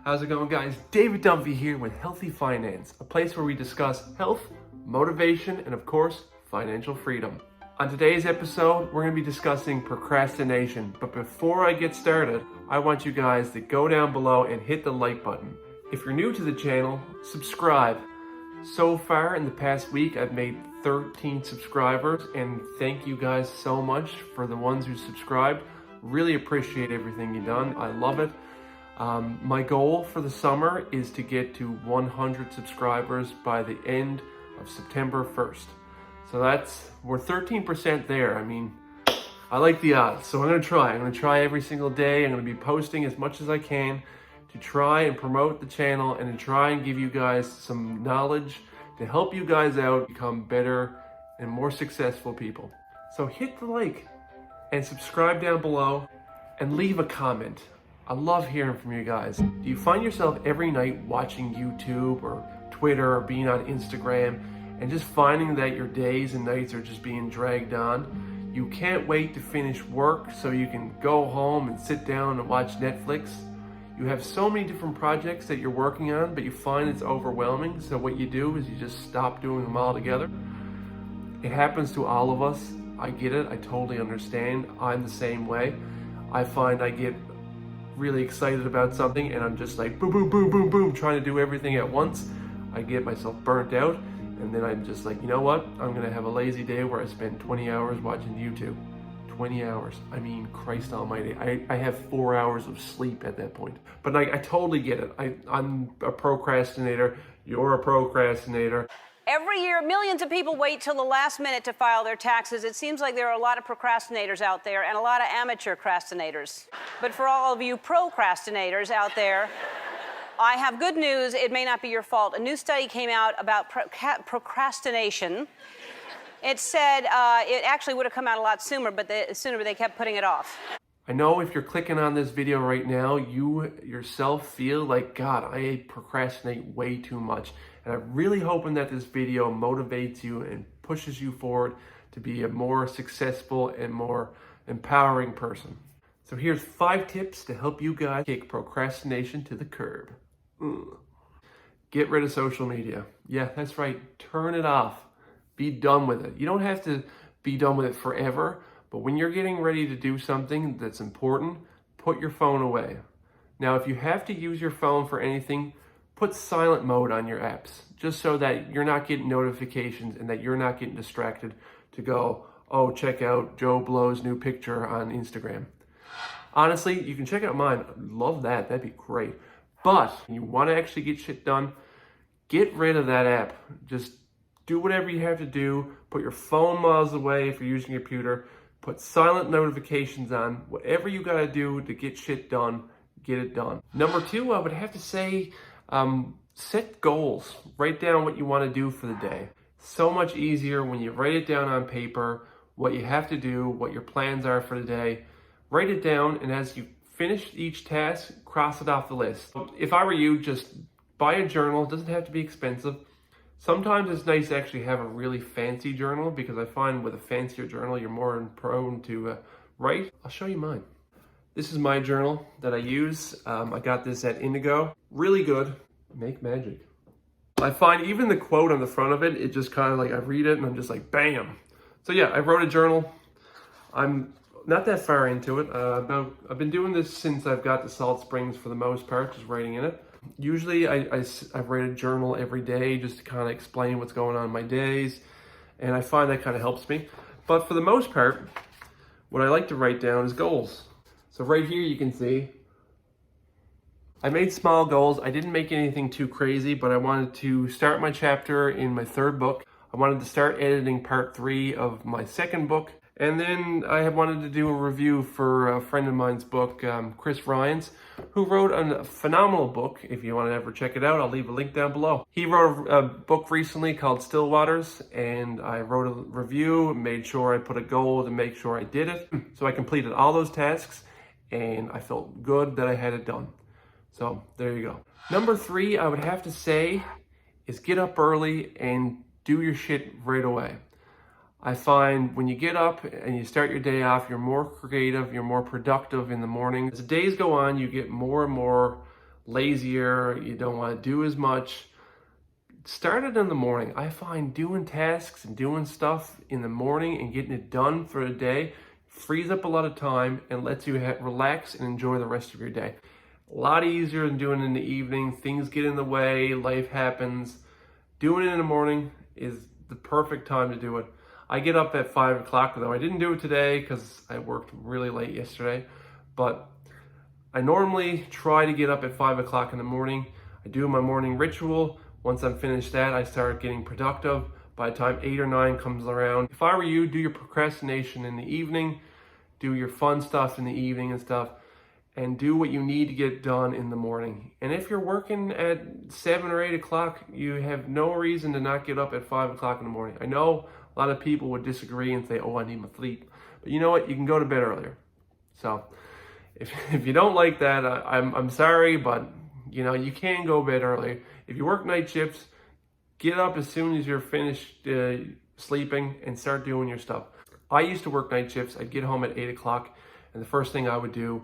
How's it going, guys? David Dunphy here with Healthy Finance, a place where we discuss health, motivation, and of course, financial freedom. On today's episode, we're going to be discussing procrastination. But before I get started, I want you guys to go down below and hit the like button. If you're new to the channel, subscribe. So far in the past week, I've made 13 subscribers, and thank you guys so much for the ones who subscribed. Really appreciate everything you've done. I love it. My goal for the summer is to get to 100 subscribers by the end of September 1st. So we're 13% there. I mean, I like the odds, so I'm gonna try. I'm gonna try every single day. I'm gonna be posting as much as I can to try and promote the channel and to try and give you guys some knowledge to help you guys out become better and more successful people. So hit the like and subscribe down below and leave a comment. I love hearing from you guys. Do you find yourself every night watching YouTube or Twitter or being on Instagram and just finding that your days and nights are just being dragged on? You can't wait to finish work so you can go home and sit down and watch Netflix. You have so many different projects that you're working on, but you find it's overwhelming. So what you do is you just stop doing them all together. It happens to all of us. I get it. I totally understand. I'm the same way. I find I get really excited about something and I'm just like boom, boom, boom, boom, boom, trying to do everything at once. I get myself burnt out, and then I'm just like, you know what? I'm gonna have a lazy day where I spend 20 hours watching YouTube. 20 hours. I mean, Christ almighty. I have 4 hours of sleep at that point. But I totally get it. I'm a procrastinator. You're a procrastinator. Every year, millions of people wait till the last minute to file their taxes. It seems like there are a lot of procrastinators out there and a lot of amateur procrastinators. But for all of you procrastinators out there, I have good news. It may not be your fault. A new study came out about procrastination. It said it actually would have come out a lot sooner, but they kept putting it off. I know if you're clicking on this video right now, you yourself feel like, God, I procrastinate way too much. And I'm really hoping that this video motivates you and pushes you forward to be a more successful and more empowering person. So here's 5 tips to help you guys kick procrastination to the curb. Get rid of social media. Yeah, that's right. Turn it off. Be done with it. You don't have to be done with it forever, but when you're getting ready to do something that's important, put your phone away. Now, if you have to use your phone for anything, put silent mode on your apps, just so that you're not getting notifications and that you're not getting distracted to go, oh, check out Joe Blow's new picture on Instagram. Honestly, you can check out mine. Love that. That'd be great. But you want to actually get shit done, get rid of that app. Just do whatever you have to do. Put your phone miles away if you're using your computer. Put silent notifications on. Whatever you got to do to get shit done, get it done. Number 2, I would have to say, set goals. Write down what you want to do for the day. So much easier when you write it down on paper, what you have to do, what your plans are for the day. Write it down, and as you finish each task, cross it off the list. If I were you, just buy a journal. It doesn't have to be expensive. Sometimes it's nice to actually have a really fancy journal, because I find with a fancier journal, you're more prone to write. I'll show you mine. This is my journal that I use. I got this at Indigo. Really good. Make magic. I find even the quote on the front of it, it just kind of like, I read it and I'm just like, bam. So yeah, I wrote a journal. I'm not that far into it. I've been doing this since I've got to Salt Springs for the most part, just writing in it. Usually I write a journal every day just to kind of explain what's going on in my days. And I find that kind of helps me. But for the most part, what I like to write down is goals. So right here you can see, I made small goals. I didn't make anything too crazy, but I wanted to start my chapter in my 3rd book. I wanted to start editing part 3 of my 2nd book. And then I wanted to do a review for a friend of mine's book, Chris Ryan's, who wrote a phenomenal book. If you want to ever check it out, I'll leave a link down below. He wrote a book recently called Still Waters, and I wrote a review, made sure I put a goal to make sure I did it. So I completed all those tasks, and I felt good that I had it done. So there you go. Number 3, I would have to say, is get up early and do your shit right away. I find when you get up and you start your day off, you're more creative, you're more productive in the morning. As the days go on, you get more and more lazier, you don't want to do as much, start it in the morning. I find doing tasks and doing stuff in the morning and getting it done for the day frees up a lot of time and lets you relax and enjoy the rest of your day. A lot easier than doing it in the evening. Things get in the way, life happens. Doing it in the morning is the perfect time to do it. I get up at 5 o'clock, though. I didn't do it today because I worked really late yesterday, but I normally try to get up at 5 o'clock in the morning. I do my morning ritual. Once I'm finished that, I start getting productive. By the time 8 or 9 comes around, if I were you, do your procrastination in the evening, do your fun stuff in the evening and stuff, and do what you need to get done in the morning. And if you're working at 7 or 8 o'clock, you have no reason to not get up at 5 o'clock in the morning. I know a lot of people would disagree and say, oh, I need my sleep. But you know what? You can go to bed earlier. So if you don't like that, I'm sorry, but you know, you can go to bed early. If you work night shifts, get up as soon as you're finished sleeping and start doing your stuff. I used to work night shifts. I'd get home at 8 o'clock, and the first thing I would do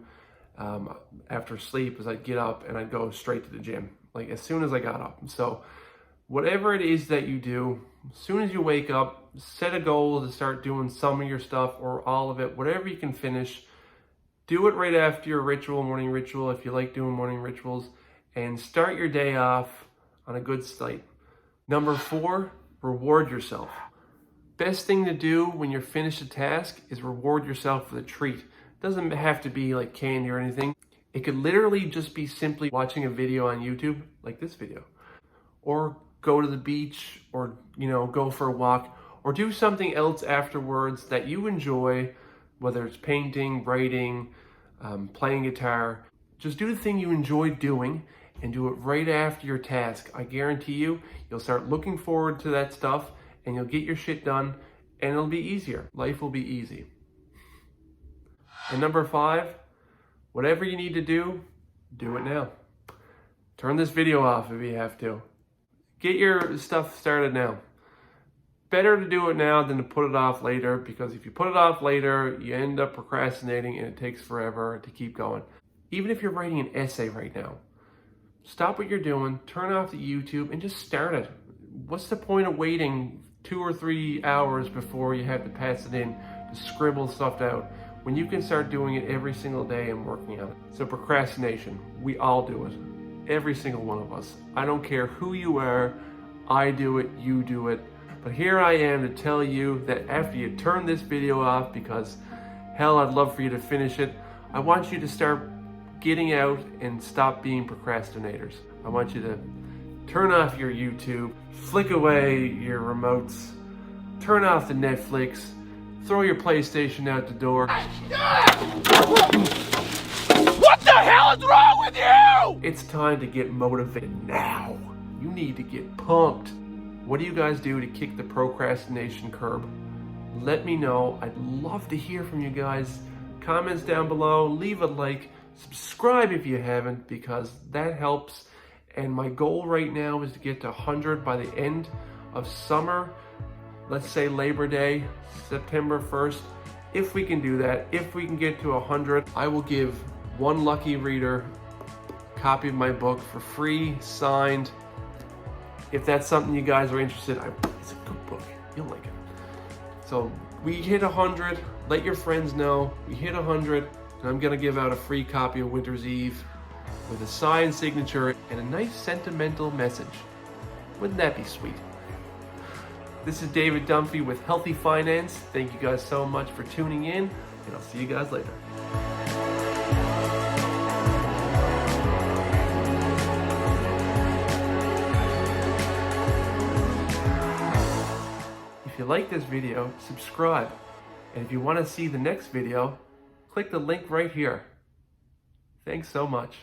after sleep is I'd get up and I'd go straight to the gym, like as soon as I got up. So whatever it is that you do, as soon as you wake up, set a goal to start doing some of your stuff or all of it, whatever you can finish. Do it right after your morning ritual, if you like doing morning rituals, and start your day off on a good slate. Number 4, reward yourself. Best thing to do when you're finished a task is reward yourself with a treat. It doesn't have to be like candy or anything. It could literally just be simply watching a video on YouTube, like this video, or go to the beach, or go for a walk, or do something else afterwards that you enjoy, whether it's painting, writing, playing guitar. Just do the thing you enjoy doing and do it right after your task. I guarantee you'll start looking forward to that stuff and you'll get your shit done and it'll be easier. Life will be easy. And number 5, whatever you need to do it now. Turn this video off if you have to. Get your stuff started now. Better to do it now than to put it off later, because if you put it off later, you end up procrastinating and it takes forever to keep going. Even if you're writing an essay right now, stop what you're doing, turn off the YouTube, and just start it. What's the point of waiting 2 or 3 hours before you have to pass it in to scribble stuff out when you can start doing it every single day and working on it? So procrastination, we all do it. Every single one of us. I don't care who you are, I do it, you do it. But here I am to tell you that after you turn this video off, because hell, I'd love for you to finish it, I want you to start getting out and stop being procrastinators. I want you to turn off your YouTube, flick away your remotes, turn off the Netflix, throw your PlayStation out the door. What the hell is wrong with you? It's time to get motivated now. You need to get pumped. What do you guys do to kick the procrastination curb? Let me know. I'd love to hear from you guys. Comments down below, leave a like, subscribe if you haven't, because that helps. And my goal right now is to get to 100 by the end of summer. Let's say Labor Day, September 1st. If we can do that, if we can get to 100, I will give one lucky reader a copy of my book for free, signed. If that's something you guys are interested in, it's a good book. You'll like it. So we hit 100. Let your friends know. We hit 100, and I'm gonna give out a free copy of Winter's Eve with a signed signature and a nice sentimental message. Wouldn't that be sweet? This is David Dunphy with Healthy Finance. Thank you guys so much for tuning in, and I'll see you guys later. If you like this video, subscribe. And if you want to see the next video, click the link right here. Thanks so much.